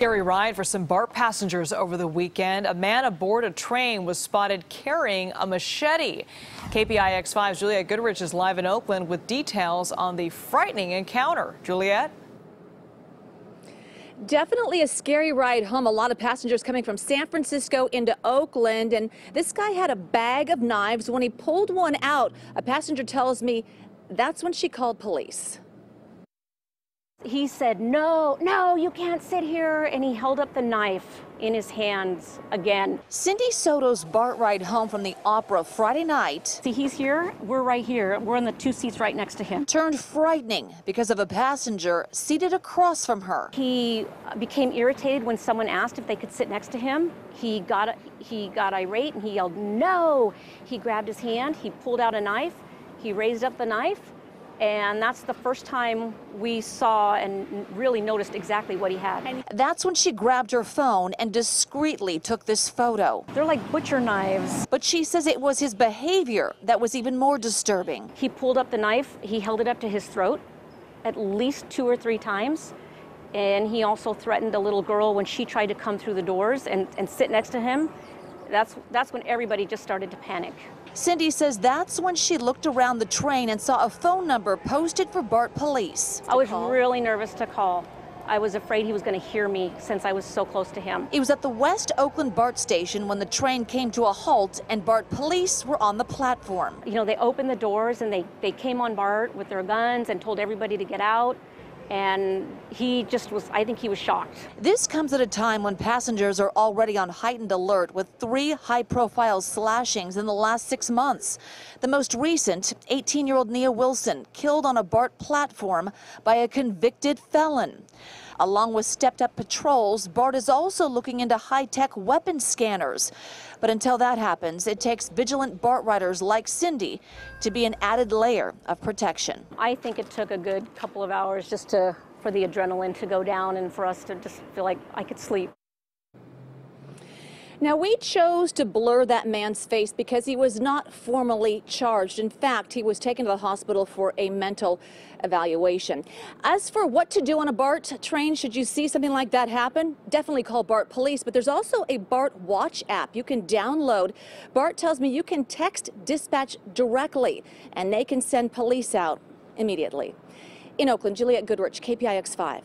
Scary ride for some BART passengers over the weekend. A man aboard a train was spotted carrying a machete. KPIX 5's Juliette Goodrich is live in Oakland with details on the frightening encounter. Juliette? Definitely a scary ride home. A lot of passengers coming from San Francisco into Oakland, and this guy had a bag of knives. When he pulled one out, a passenger tells me that's when she called police. He said, no, you can't sit here, and he held up the knife in his hands again. Cindy Soto's BART ride home from the opera Friday night. See, he's here, we're right here. We're in the two seats right next to him. Turned frightening because of a passenger seated across from her. He became irritated when someone asked if they could sit next to him. He got irate and he yelled, no. He grabbed his hand, he pulled out a knife, he raised up the knife, and that's the first time we saw and really noticed exactly what he had. That's when she grabbed her phone and discreetly took this photo. They're like butcher knives. But she says it was his behavior that was even more disturbing. He pulled up the knife, he held it up to his throat at least 2 or 3 times. And he also threatened a little girl when she tried to come through the doors and sit next to him. That's when everybody just started to panic. Cindy says that's when she looked around the train and saw a phone number posted for BART police. I was really nervous to call. I was afraid he was going to hear me since I was so close to him. It was at the West Oakland BART station when the train came to a halt and BART police were on the platform. You know, they opened the doors and they came on BART with their guns and told everybody to get out. And he just was, I think he was shocked. This comes at a time when passengers are already on heightened alert with 3 high-profile slashings in the last 6 months. The most recent, 18-year-old Nia Wilson, killed on a BART platform by a convicted felon. Along with stepped-up patrols, BART is also looking into high-tech weapon scanners. But until that happens, it takes vigilant BART riders like Cindy to be an added layer of protection. I think it took a good couple of hours just for the adrenaline to go down and for us to just feel like I could sleep. Now, we chose to blur that man's face because he was not formally charged. In fact, he was taken to the hospital for a mental evaluation. As for what to do on a BART train, should you see something like that happen, definitely call BART police. But there's also a BART Watch app you can download. BART tells me you can text dispatch directly, and they can send police out immediately. In Oakland, Juliette Goodrich, KPIX 5.